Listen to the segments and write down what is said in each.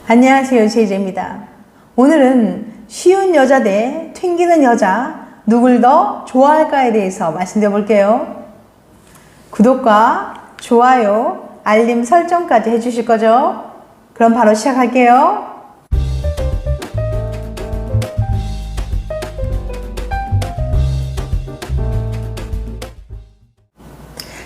안녕하세요, 제이제입니다. 오늘은 쉬운 여자 대 튕기는 여자 누굴 더 좋아할까에 대해서 말씀드려 볼게요. 구독과 좋아요, 알림 설정까지 해주실 거죠? 그럼 바로 시작할게요.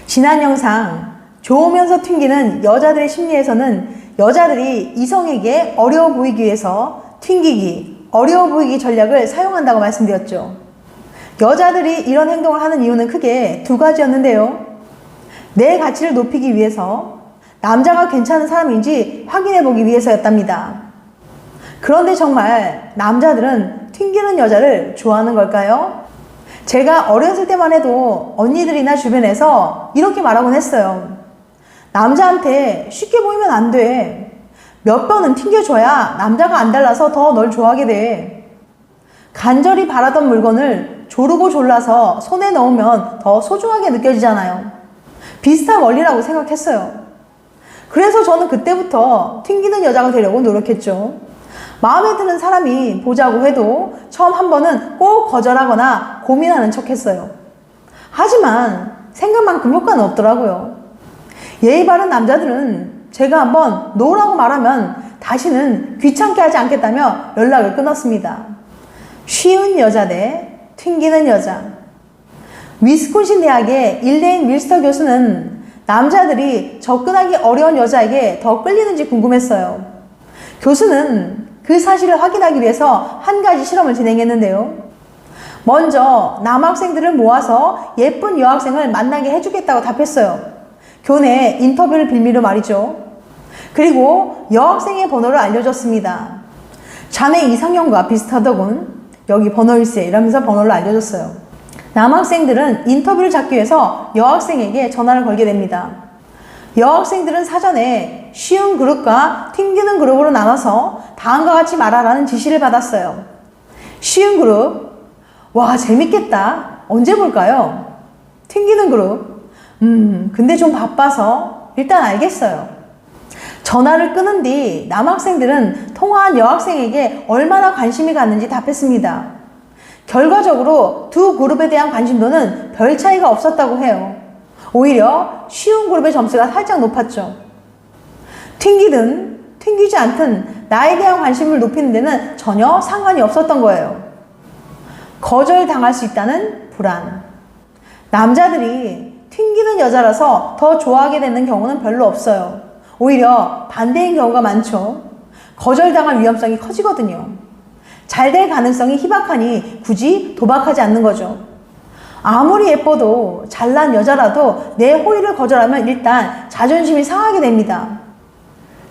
지난 영상 좋으면서 튕기는 여자들의 심리에서는 여자들이 이성에게 어려워 보이기 위해서 튕기기, 어려워 보이기 전략을 사용한다고 말씀드렸죠. 여자들이 이런 행동을 하는 이유는 크게 두 가지였는데요. 내 가치를 높이기 위해서, 남자가 괜찮은 사람인지 확인해 보기 위해서였답니다. 그런데 정말 남자들은 튕기는 여자를 좋아하는 걸까요? 제가 어렸을 때만 해도 언니들이나 주변에서 이렇게 말하곤 했어요. 남자한테 쉽게 보이면 안 돼. 몇 번은 튕겨줘야 남자가 안 달라서 더 널 좋아하게 돼. 간절히 바라던 물건을 조르고 졸라서 손에 넣으면 더 소중하게 느껴지잖아요. 비슷한 원리라고 생각했어요. 그래서 저는 그때부터 튕기는 여자가 되려고 노력했죠. 마음에 드는 사람이 보자고 해도 처음 한 번은 꼭 거절하거나 고민하는 척 했어요. 하지만 생각만큼 효과는 없더라고요. 예의 바른 남자들은 제가 한번 노라고 말하면 다시는 귀찮게 하지 않겠다며 연락을 끊었습니다. 쉬운 여자 대 튕기는 여자. 위스콘신 대학의 일레인 윌스터 교수는 남자들이 접근하기 어려운 여자에게 더 끌리는지 궁금했어요. 교수는 그 사실을 확인하기 위해서 한 가지 실험을 진행했는데요. 먼저 남학생들을 모아서 예쁜 여학생을 만나게 해주겠다고 답했어요. 교내 인터뷰를 빌미로 말이죠. 그리고 여학생의 번호를 알려줬습니다. 자네 이상형과 비슷하더군. 여기 번호일세 이러면서 번호를 알려줬어요. 남학생들은 인터뷰를 잡기 위해서 여학생에게 전화를 걸게 됩니다. 여학생들은 사전에 쉬운 그룹과 튕기는 그룹으로 나눠서 다음과 같이 말하라는 지시를 받았어요. 쉬운 그룹, 와 재밌겠다. 언제 볼까요? 튕기는 그룹, 근데 좀 바빠서 일단 알겠어요. 전화를 끊은 뒤 남학생들은 통화한 여학생에게 얼마나 관심이 갔는지 답했습니다. 결과적으로 두 그룹에 대한 관심도는 별 차이가 없었다고 해요. 오히려 쉬운 그룹의 점수가 살짝 높았죠. 튕기든 튕기지 않든 나에 대한 관심을 높이는 데는 전혀 상관이 없었던 거예요. 거절당할 수 있다는 불안. 남자들이 튕기는 여자라서 더 좋아하게 되는 경우는 별로 없어요. 오히려 반대인 경우가 많죠. 거절당할 위험성이 커지거든요. 잘 될 가능성이 희박하니 굳이 도박하지 않는 거죠. 아무리 예뻐도 잘난 여자라도 내 호의를 거절하면 일단 자존심이 상하게 됩니다.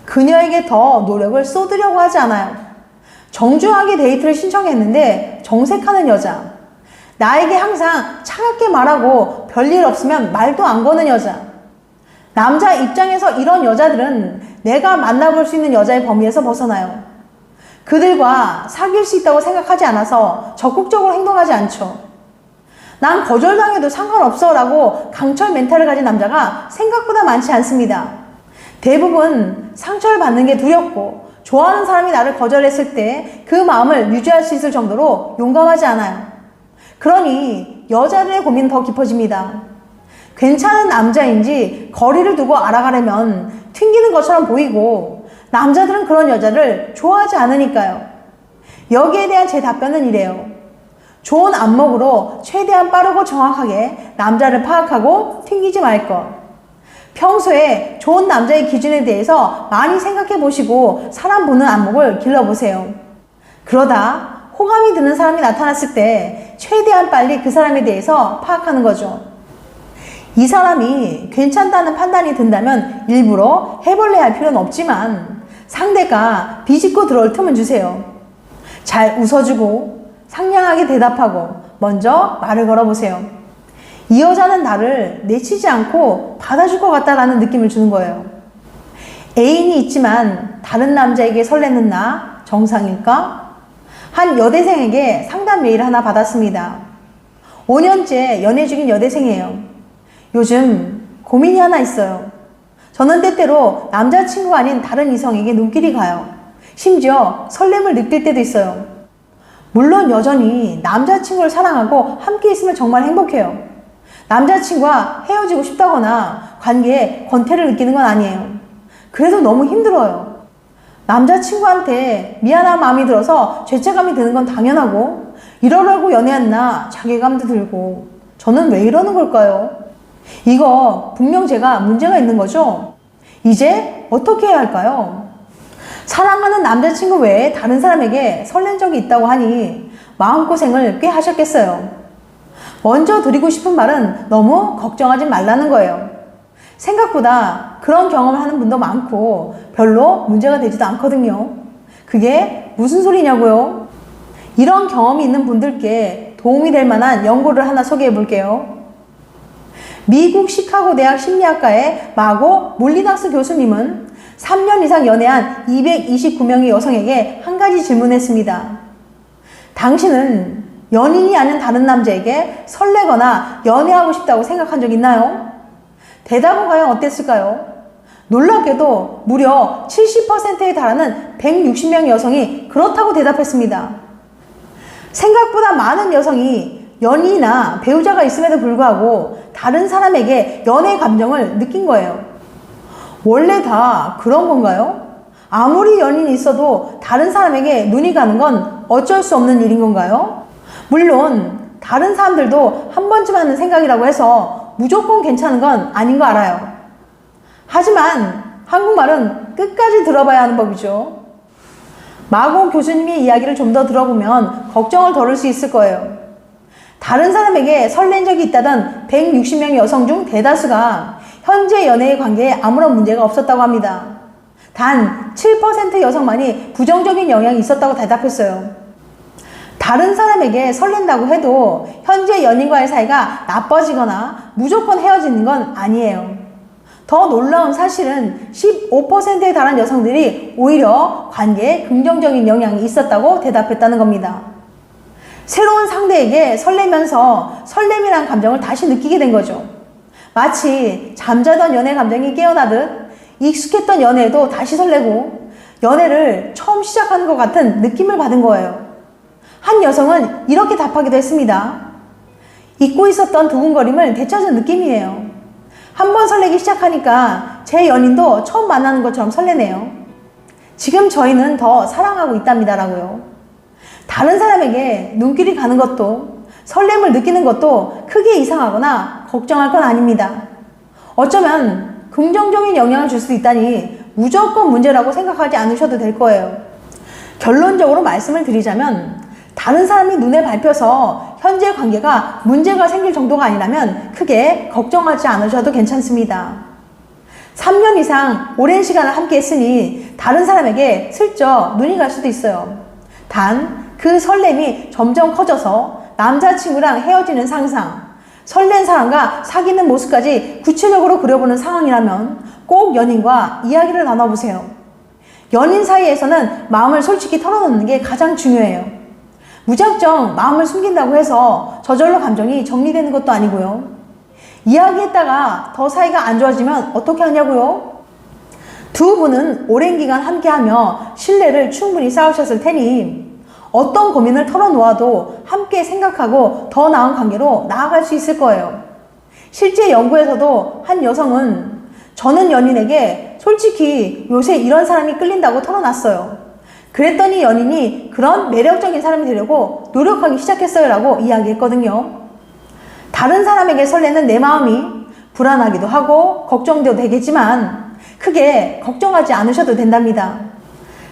그녀에게 더 노력을 쏟으려고 하지 않아요. 정중하게 데이트를 신청했는데 정색하는 여자. 나에게 항상 차갑게 말하고 별일 없으면 말도 안 거는 여자. 남자 입장에서 이런 여자들은 내가 만나볼 수 있는 여자의 범위에서 벗어나요. 그들과 사귈 수 있다고 생각하지 않아서 적극적으로 행동하지 않죠. 난 거절당해도 상관없어 라고 강철 멘탈을 가진 남자가 생각보다 많지 않습니다. 대부분 상처를 받는 게 두렵고 좋아하는 사람이 나를 거절했을 때 그 마음을 유지할 수 있을 정도로 용감하지 않아요. 그러니 여자들의 고민은 더 깊어집니다. 괜찮은 남자인지 거리를 두고 알아가려면 튕기는 것처럼 보이고 남자들은 그런 여자를 좋아하지 않으니까요. 여기에 대한 제 답변은 이래요. 좋은 안목으로 최대한 빠르고 정확하게 남자를 파악하고 튕기지 말 것. 평소에 좋은 남자의 기준에 대해서 많이 생각해 보시고 사람 보는 안목을 길러보세요. 그러다 호감이 드는 사람이 나타났을 때 최대한 빨리 그 사람에 대해서 파악하는 거죠. 이 사람이 괜찮다는 판단이 든다면 일부러 해볼래 할 필요는 없지만 상대가 비집고 들어올 틈은 주세요. 잘 웃어주고 상냥하게 대답하고 먼저 말을 걸어보세요. 이 여자는 나를 내치지 않고 받아줄 것 같다라는 느낌을 주는 거예요. 애인이 있지만 다른 남자에게 설레는 나 정상일까? 한 여대생에게 상담 메일 하나 받았습니다. 5년째 연애 중인 여대생이에요. 요즘 고민이 하나 있어요. 저는 때때로 남자친구가 아닌 다른 이성에게 눈길이 가요. 심지어 설렘을 느낄 때도 있어요. 물론 여전히 남자친구를 사랑하고 함께 있으면 정말 행복해요. 남자친구와 헤어지고 싶다거나 관계에 권태를 느끼는 건 아니에요. 그래도 너무 힘들어요. 남자친구한테 미안한 마음이 들어서 죄책감이 드는 건 당연하고, 이러려고 연애했나 자괴감도 들고, 저는 왜 이러는 걸까요? 이거 분명 제가 문제가 있는 거죠? 이제 어떻게 해야 할까요? 사랑하는 남자친구 외에 다른 사람에게 설렌 적이 있다고 하니 마음고생을 꽤 하셨겠어요. 먼저 드리고 싶은 말은 너무 걱정하지 말라는 거예요. 생각보다 그런 경험을 하는 분도 많고 별로 문제가 되지도 않거든요. 그게 무슨 소리냐고요? 이런 경험이 있는 분들께 도움이 될 만한 연구를 하나 소개해 볼게요. 미국 시카고 대학 심리학과의 마고 몰리낙스 교수님은 3년 이상 연애한 229명의 여성에게 한 가지 질문했습니다. 당신은 연인이 아닌 다른 남자에게 설레거나 연애하고 싶다고 생각한 적 있나요? 대답은 과연 어땠을까요? 놀랍게도 무려 70%에 달하는 160명의 여성이 그렇다고 대답했습니다. 생각보다 많은 여성이 연인이나 배우자가 있음에도 불구하고 다른 사람에게 연애 감정을 느낀 거예요. 원래 다 그런 건가요? 아무리 연인이 있어도 다른 사람에게 눈이 가는 건 어쩔 수 없는 일인 건가요? 물론 다른 사람들도 한 번쯤 하는 생각이라고 해서 무조건 괜찮은 건 아닌 거 알아요. 하지만 한국말은 끝까지 들어봐야 하는 법이죠. 마고 교수님의 이야기를 좀 더 들어보면 걱정을 덜을 수 있을 거예요. 다른 사람에게 설렌 적이 있다던 160명의 여성 중 대다수가 현재 연애의 관계에 아무런 문제가 없었다고 합니다. 단 7% 여성만이 부정적인 영향이 있었다고 대답했어요. 다른 사람에게 설렌다고 해도 현재 연인과의 사이가 나빠지거나 무조건 헤어지는 건 아니에요. 더 놀라운 사실은 15%에 달한 여성들이 오히려 관계에 긍정적인 영향이 있었다고 대답했다는 겁니다. 새로운 상대에게 설레면서 설렘이란 감정을 다시 느끼게 된 거죠. 마치 잠자던 연애 감정이 깨어나듯 익숙했던 연애에도 다시 설레고 연애를 처음 시작하는 것 같은 느낌을 받은 거예요. 한 여성은 이렇게 답하기도 했습니다. 잊고 있었던 두근거림을 되찾은 느낌이에요. 한번 설레기 시작하니까 제 연인도 처음 만나는 것처럼 설레네요. 지금 저희는 더 사랑하고 있답니다 라고요. 다른 사람에게 눈길이 가는 것도 설렘을 느끼는 것도 크게 이상하거나 걱정할 건 아닙니다. 어쩌면 긍정적인 영향을 줄 수 있다니 무조건 문제라고 생각하지 않으셔도 될 거예요. 결론적으로 말씀을 드리자면 다른 사람이 눈에 밟혀서 현재 관계가 문제가 생길 정도가 아니라면 크게 걱정하지 않으셔도 괜찮습니다. 3년 이상 오랜 시간을 함께 했으니 다른 사람에게 슬쩍 눈이 갈 수도 있어요. 단 그 설렘이 점점 커져서 남자친구랑 헤어지는 상상, 설렌 사람과 사귀는 모습까지 구체적으로 그려보는 상황이라면 꼭 연인과 이야기를 나눠보세요. 연인 사이에서는 마음을 솔직히 털어놓는 게 가장 중요해요. 무작정 마음을 숨긴다고 해서 저절로 감정이 정리되는 것도 아니고요. 이야기했다가 더 사이가 안 좋아지면 어떻게 하냐고요? 두 분은 오랜 기간 함께하며 신뢰를 충분히 쌓으셨을 테니 어떤 고민을 털어놓아도 함께 생각하고 더 나은 관계로 나아갈 수 있을 거예요. 실제 연구에서도 한 여성은 저는 연인에게 솔직히 요새 이런 사람이 끌린다고 털어놨어요. 그랬더니 연인이 그런 매력적인 사람이 되려고 노력하기 시작했어요 라고 이야기했거든요. 다른 사람에게 설레는 내 마음이 불안하기도 하고 걱정도 되겠지만 크게 걱정하지 않으셔도 된답니다.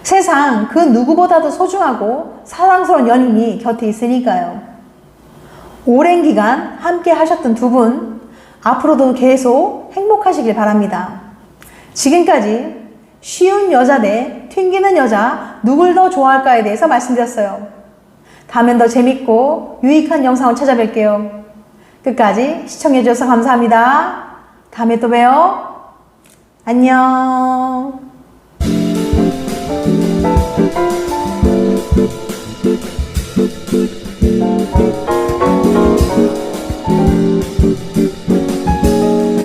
세상 그 누구보다도 소중하고 사랑스러운 연인이 곁에 있으니까요. 오랜 기간 함께 하셨던 두 분, 앞으로도 계속 행복하시길 바랍니다. 지금까지 쉬운 여자 대 튕기는 여자 누굴 더 좋아할까에 대해서 말씀드렸어요. 다음엔 더 재밌고 유익한 영상을 찾아뵐게요. 끝까지 시청해주셔서 감사합니다. 다음에 또 봬요. 안녕.